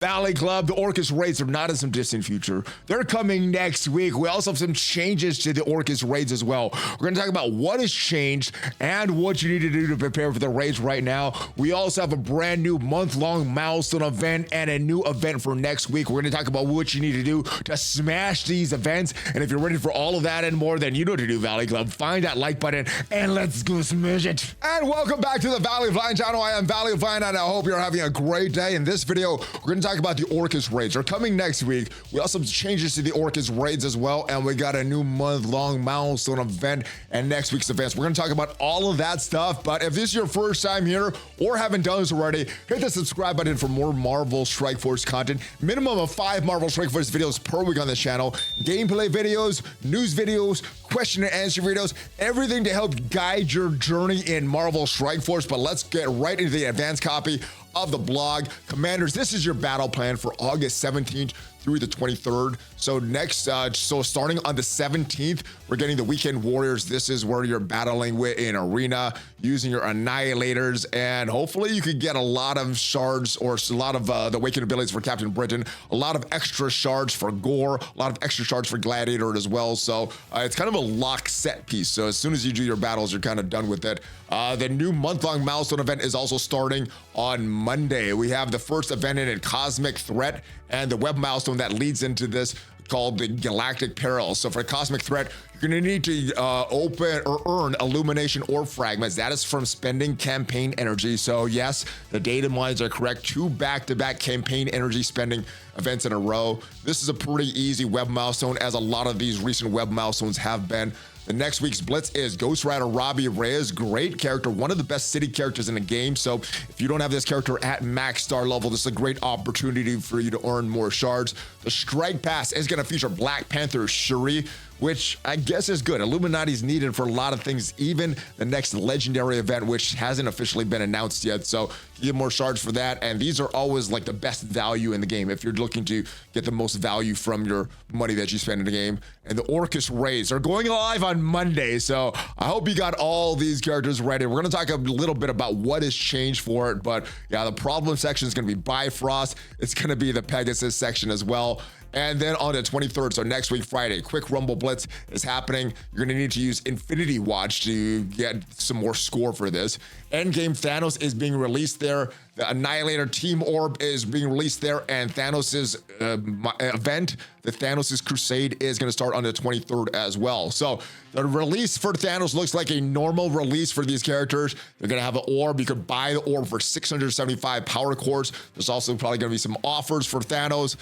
Valley Club, the ORCHIS raids are not in some distant future. They're coming next week. We also have some changes to the ORCHIS raids as well. We're going to talk about what has changed and what you need to do to prepare for the raids right now. We also have a brand new month-long milestone event and a new event for next week. We're going to talk about what you need to do to smash these events. And if you're ready for all of that and more, then you know what to do, Valley Club. Find that like button and let's go smash it. And welcome back to the ValleyFlyin channel. I am ValleyFlyin and I hope you're having a great day. In this video, we're going to talk about the ORCHIS raids. They're coming next week. We also have changes to the ORCHIS raids as well, and we got a new month-long milestone event and next week's events. We're going to talk about all of that stuff, but if this is your first time here or haven't done this already, hit the subscribe button for more Marvel Strike Force content. Minimum of 5 Marvel Strike Force videos per week on this channel. Gameplay videos, news videos, question and answer videos, everything to help guide your journey in Marvel Strike Force. But let's get right into the advanced copy of the blog. Commanders, this is your battle plan for August 17th through the 23rd. So starting on the 17th, we're getting the Weekend Warriors. This is where you're battling with in arena using your Annihilators, and hopefully you could get a lot of shards or a lot of the Awakened abilities for Captain Britain, a lot of extra shards for Gore, a lot of extra shards for Gladiator as well. So it's kind of a lock set piece. So as soon as you do your battles, you're kind of done with it. The new month-long milestone event is also starting on Monday. We have the first event in it, Cosmic Threat, and the web milestone that leads into this called the Galactic Peril. So for Cosmic Threat, you're going to need to open or earn Illumination Orb Fragments. That is from spending campaign energy. So yes, the data mines are correct. 2 back-to-back campaign energy spending events in a row. This is a pretty easy web milestone, as a lot of these recent web milestones have been. The next week's blitz is Ghost Rider Robbie Reyes. Great character, one of the best city characters in the game. So if you don't have this character at max star level, this is a great opportunity for you to earn more shards. The Strike Pass is going to feature Black Panther Shuri, which I guess is good. Illuminati's needed for a lot of things, even the next legendary event, which hasn't officially been announced yet. So you get more shards for that. And these are always like the best value in the game if you're looking to get the most value from your money that you spend in the game. And the ORCHIS raids are going live on Monday. So I hope you got all these characters ready. We're going to talk a little bit about what has changed for it. But yeah, the problem section is going to be Bifrost. It's going to be the Pegasus section as well. And then on the 23rd, so next week, Friday, Quick Rumble Blitz is happening. You're going to need to use Infinity Watch to get some more score for this. Endgame Thanos is being released there. The Annihilator Team Orb is being released there. And Thanos' event, the Thanos' Crusade, is going to start on the 23rd as well. So the release for Thanos looks like a normal release for these characters. They're going to have an orb. You could buy the orb for 675 power cores. There's also probably going to be some offers for Thanos.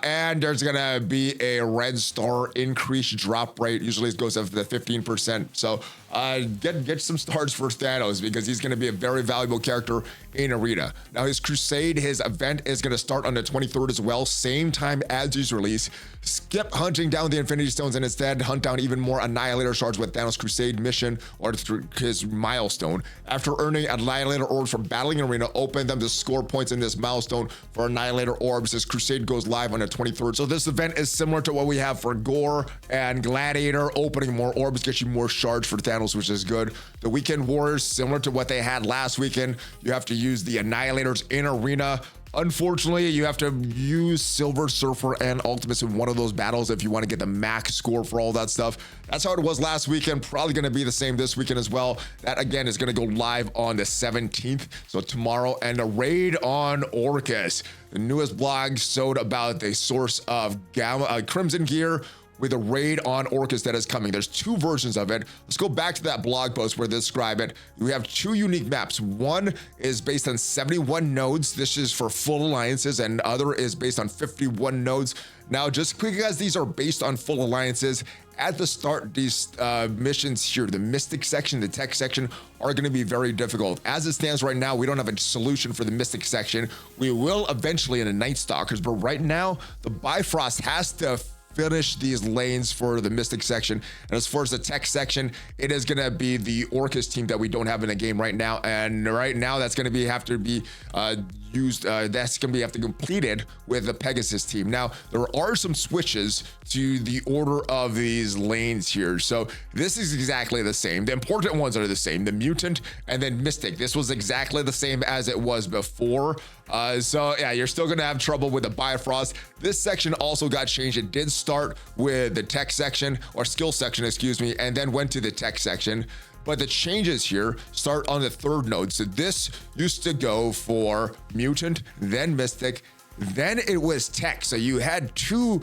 And there's going to be a red star increased drop rate. Usually it goes up to the 15%. So get some stars for Thanos, because he's going to be a very valuable character in arena. Now his Crusade, his event, is going to start on the 23rd as well, same time as his release. Skip hunting down the Infinity Stones and instead hunt down even more Annihilator shards with Thanos Crusade mission or through his milestone. After earning Annihilator orbs from battling in arena, open them to score points in this milestone for Annihilator orbs. This Crusade goes live on the 23rd. So this event is similar to what we have for Gore and Gladiator. Opening more orbs gets you more shards for Thanos, which is good. The Weekend Warriors, similar to what they had last weekend. You have to use the Annihilators in arena. Unfortunately, you have to use Silver Surfer and Ultimates in one of those battles if you want to get the max score for all that stuff. That's how it was last weekend. Probably going to be the same this weekend as well. That, again, is going to go live on the 17th, so tomorrow. And a raid on ORCHIS. The newest blog showed about the source of Crimson Gear with a raid on ORCHIS that is coming. There's 2 versions of it. Let's go back to that blog post where they describe it. We have 2 unique maps. One is based on 71 nodes. This is for full alliances, and other is based on 51 nodes. Now, just quick, guys, these are based on full alliances. At the start, these missions here, the Mystic section, the Tech section, are going to be very difficult. As it stands right now, we don't have a solution for the Mystic section. We will eventually in the Night Stalkers, but right now, the Bifrost has to finish these lanes for the Mystic section. And as far as the Tech section, it is going to be the ORCHIS team that we don't have in the game right now. And right now, that's going to have to be used. That's going to have to be completed with the Pegasus team. Now, there are some switches to the order of these lanes here. So this is exactly the same. The important ones are the same. The Mutant and then Mystic. This was exactly the same as it was before. So yeah, you're still gonna have trouble with the Bifrost. This section also got changed. It did start with the tech section, or skill section, excuse me, and then went to the tech section. But the changes here start on the third node. So this used to go for mutant, then mystic, then it was tech. So you had two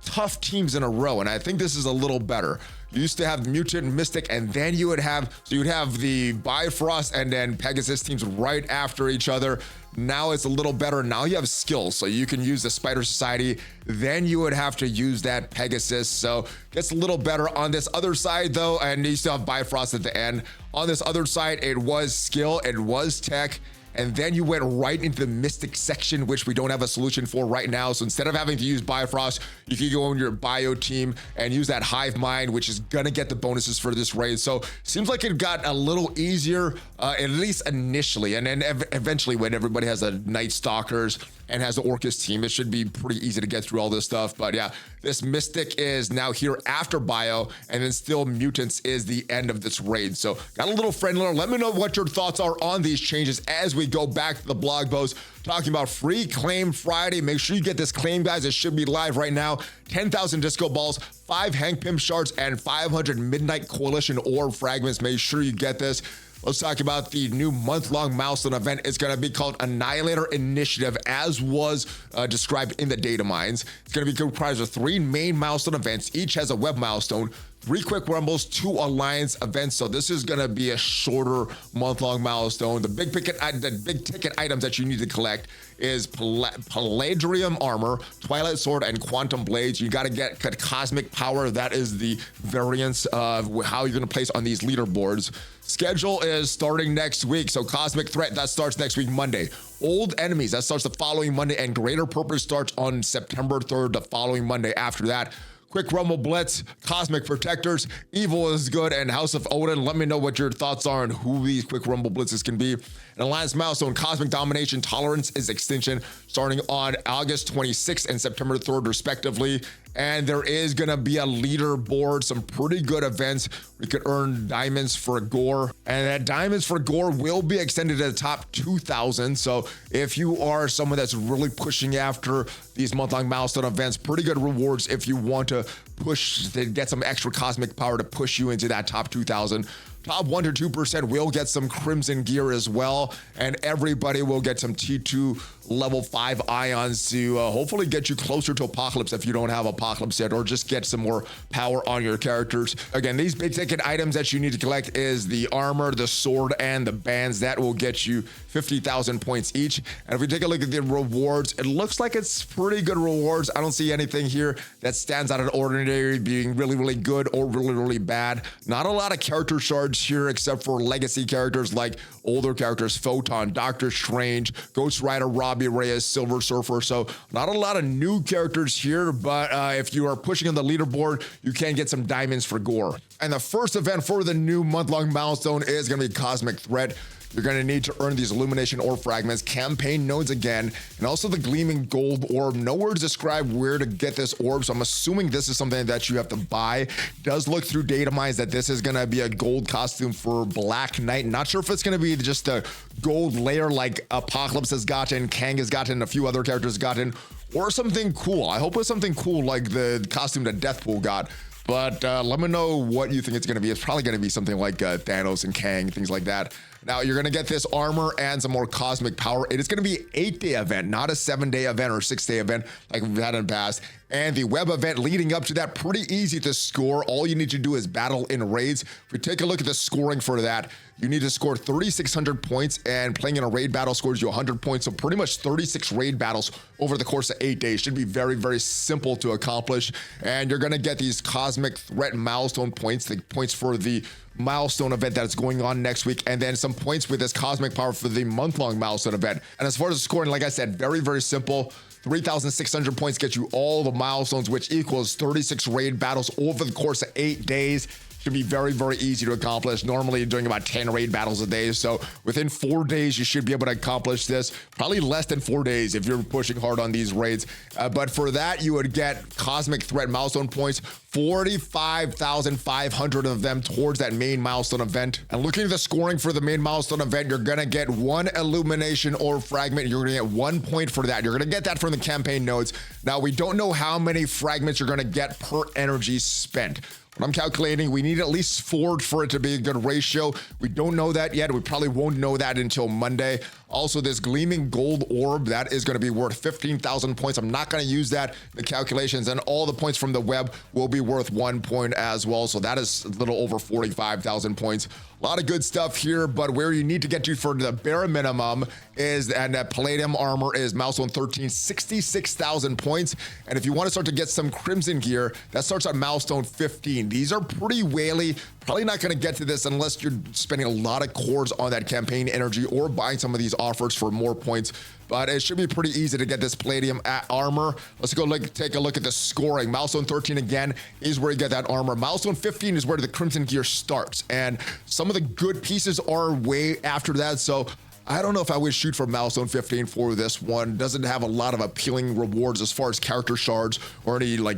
tough teams in a row, and I think this is a little better. You used to have mutant, mystic, and then you would have, so you'd have the Bifrost and then Pegasus teams right after each other. Now it's a little better. Now you have skills, so you can use the Spider Society, then you would have to use that Pegasus. So gets a little better on this other side though, and you still have Bifrost at the end. On this other side, it was skill, it was tech, and then you went right into the mystic section, which we don't have a solution for right now. So instead of having to use Bifrost, you can go on your bio team and use that hive mind, which is gonna get the bonuses for this raid. So seems like it got a little easier, at least initially. And then eventually when everybody has a Night Stalkers and has the ORCHIS team, it should be pretty easy to get through all this stuff. But yeah, this mystic is now here after bio, and then still mutants is the end of this raid. So got a little friendlier. Let me know what your thoughts are on these changes as we go back to the blog post talking about Free Claim Friday. Make sure you get this claim, guys. It should be live right now. 10,000 disco balls, 5 Hank Pym shards, and 500 Midnight Coalition orb fragments. Make sure you get this. Let's talk about the new month-long milestone event. It's going to be called Annihilator Initiative, as was described in the data mines. It's going to be comprised of 3 main milestone events. Each has a web milestone, 3 quick rumbles, 2 alliance events. So this is going to be a shorter month-long milestone. The big ticket items that you need to collect is Palladium Armor, Twilight Sword, and Quantum Blades. You got to get Cosmic Power. That is the variance of how you're going to place on these leaderboards. Schedule is starting next week. So Cosmic Threat, that starts next week, Monday. Old Enemies, that starts the following Monday. And Greater Purpose starts on September 3rd, the following Monday after that. Quick Rumble Blitz, Cosmic Protectors, Evil is Good, and House of Odin. Let me know what your thoughts are on who these Quick Rumble Blitzes can be. And Alliance Milestone, Cosmic Domination, Tolerance is Extinction, starting on August 26th and September 3rd, respectively. And there is going to be a leaderboard, some pretty good events. We could earn diamonds for gore, and that diamonds for gore will be extended to the top 2,000. So if you are someone that's really pushing after these month-long milestone events, pretty good rewards if you want to push to get some extra cosmic power to push you into that top 2,000. Top 1 to 2% will get some crimson gear as well, and everybody will get some T2 level 5 ions to hopefully get you closer to Apocalypse if you don't have Apocalypse yet, or just get some more power on your characters. Again, these big ticket items that you need to collect is the armor, the sword, and the bands. That will get you 50,000 points each. And if we take a look at the rewards, it looks like it's pretty good rewards. I don't see anything here that stands out of the ordinary being really, really good or really, really bad. Not a lot of character shards here except for legacy characters like older characters, Photon, Doctor Strange, Ghost Rider, Robbie Reyes, Silver Surfer. So not a lot of new characters here, but if you are pushing on the leaderboard, you can get some diamonds for gore. And the first event for the new month-long milestone is going to be Cosmic Threat. You're going to need to earn these Illumination Orb Fragments, Campaign Nodes again, and also the Gleaming Gold Orb. Nowhere to describe where to get this orb, so I'm assuming this is something that you have to buy. Does look through data mines that this is going to be a gold costume for Black Knight. Not sure if it's going to be just a gold layer like Apocalypse has gotten, Kang has gotten, a few other characters gotten, or something cool. I hope it's something cool like the costume that Deathpool got. But let me know what you think it's going to be. It's probably going to be something like Thanos and Kang, things like that. Now, you're going to get this armor and some more cosmic power. It is going to be an 8-day event, not a 7-day event or 6-day event like we've had in the past. And the web event leading up to that, pretty easy to score. All you need to do is battle in raids. If we take a look at the scoring for that, you need to score 3,600 points, and playing in a raid battle scores you 100 points. So pretty much 36 raid battles over the course of 8 days. Should be very, very simple to accomplish. And you're going to get these Cosmic Threat milestone points, the points for the milestone event that's going on next week, and then some points with this cosmic power for the month-long milestone event. And as far as scoring, like I said, very, very simple. 3,600 points get you all the milestones, which equals 36 raid battles over the course of 8 days. should be very, very easy to accomplish. Normally you're doing about 10 raid battles a day. So within 4 days, you should be able to accomplish this. Probably less than 4 days if you're pushing hard on these raids. But for that, you would get Cosmic Threat milestone points, 45,500 of them towards that main milestone event. And looking at the scoring for the main milestone event, you're gonna get 1 illumination or fragment. You're gonna get 1 point for that. You're gonna get that from the campaign nodes. Now, we don't know how many fragments you're gonna get per energy spent. What I'm calculating, we need at least 4 for it to be a good ratio. We don't know that yet. We probably won't know that until Monday. Also, this gleaming gold orb, that is going to be worth 15,000 points. I'm not going to use that in the calculations, and all the points from the web will be worth 1 point as well. So that is a little over 45,000 points. A lot of good stuff here, but where you need to get to for the bare minimum is, and that Palladium armor is milestone 13, 66,000 points. And if you want to start to get some Crimson gear, that starts at milestone 15. These are pretty whaley. Probably not going to get to this unless you're spending a lot of cores on that campaign energy or buying some of these offers for more points. But it should be pretty easy to get this Palladium armor. Let's go take a look at the scoring. Milestone 13 again is where you get that armor. Milestone 15 is where the Crimson gear starts. And some of the good pieces are way after that. So I don't know if I would shoot for milestone 15 for this one. Doesn't have a lot of appealing rewards as far as character shards or any like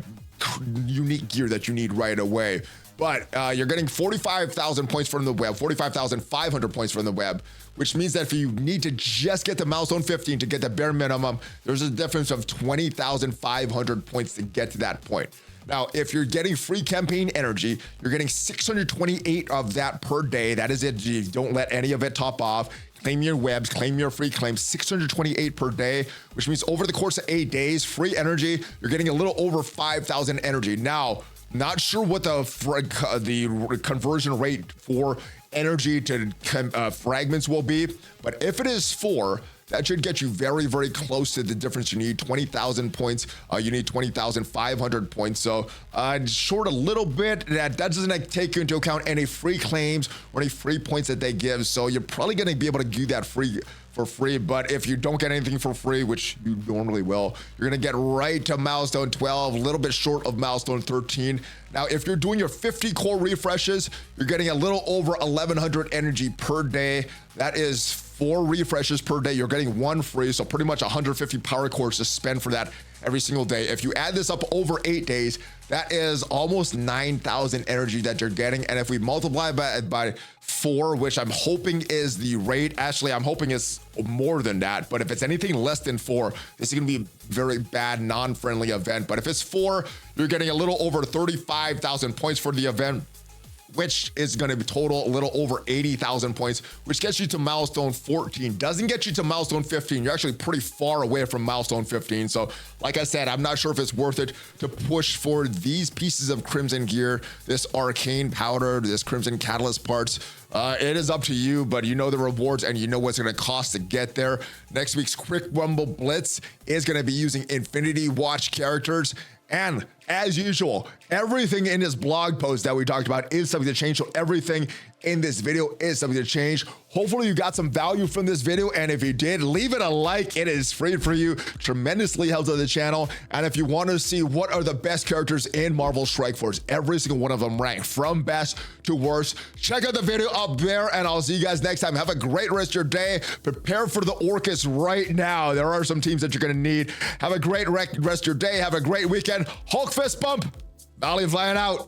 unique gear that you need right away. But you're getting 45,000 points from the web, 45,500 points from the web, which means that if you need to just get the milestone 15 to get the bare minimum, there's a difference of 20,500 points to get to that point. Now, if you're getting free campaign energy, you're getting 628 of that per day. That is it. You don't let any of it top off. Claim your webs, claim your free claims, 628 per day, which means over the course of 8 days, free energy, you're getting a little over 5,000 energy. Now, not sure what the conversion rate for energy to fragments will be, but if it is 4, that should get you very, very close to the difference you need. 20,000 points. You need 20,500 points. So short a little bit. That doesn't take into account any free claims or any free points that they give. So you're probably going to be able to do that for free. But if you don't get anything for free, which you normally will, you're going to get right to milestone 12, a little bit short of milestone 13. Now, if you're doing your 50 core refreshes, you're getting a little over 1,100 energy per day. That is 4 refreshes per day. You're getting 1 free, so pretty much 150 power cores to spend for that every single day. If you add this up over 8 days, that is almost 9,000 energy that you're getting. And if we multiply by 4, which I'm hoping is the rate, actually, I'm hoping it's more than that. But if it's anything less than 4, this is going to be a very bad, non-friendly event. But if it's 4, you're getting a little over 35,000 points for the event, which is going to be total a little over 80,000 points, which gets you to milestone 14. Doesn't get you to milestone 15. You're actually pretty far away from milestone 15. So like I said, I'm not sure if it's worth it to push for these pieces of Crimson gear, this arcane powder, this Crimson catalyst parts. It is up to you, but you know the rewards and you know what's going to cost to get there. Next week's Quick Rumble Blitz is going to be using Infinity Watch characters. And as usual, everything in this blog post that we talked about is something to change. So everything in this video is something to change. Hopefully you got some value from this video. And if you did, leave it a like. It is free for you. Tremendously helps out the channel. And if you want to see what are the best characters in Marvel Strike Force, every single one of them ranked from best to worst, check out the video up there. And I'll see you guys next time. Have a great rest of your day. Prepare for the ORCHIS right now. There are some teams that you're going to need. Have a great rest of your day. Have a great weekend. Hulk fist bump. ValleyFlyin out.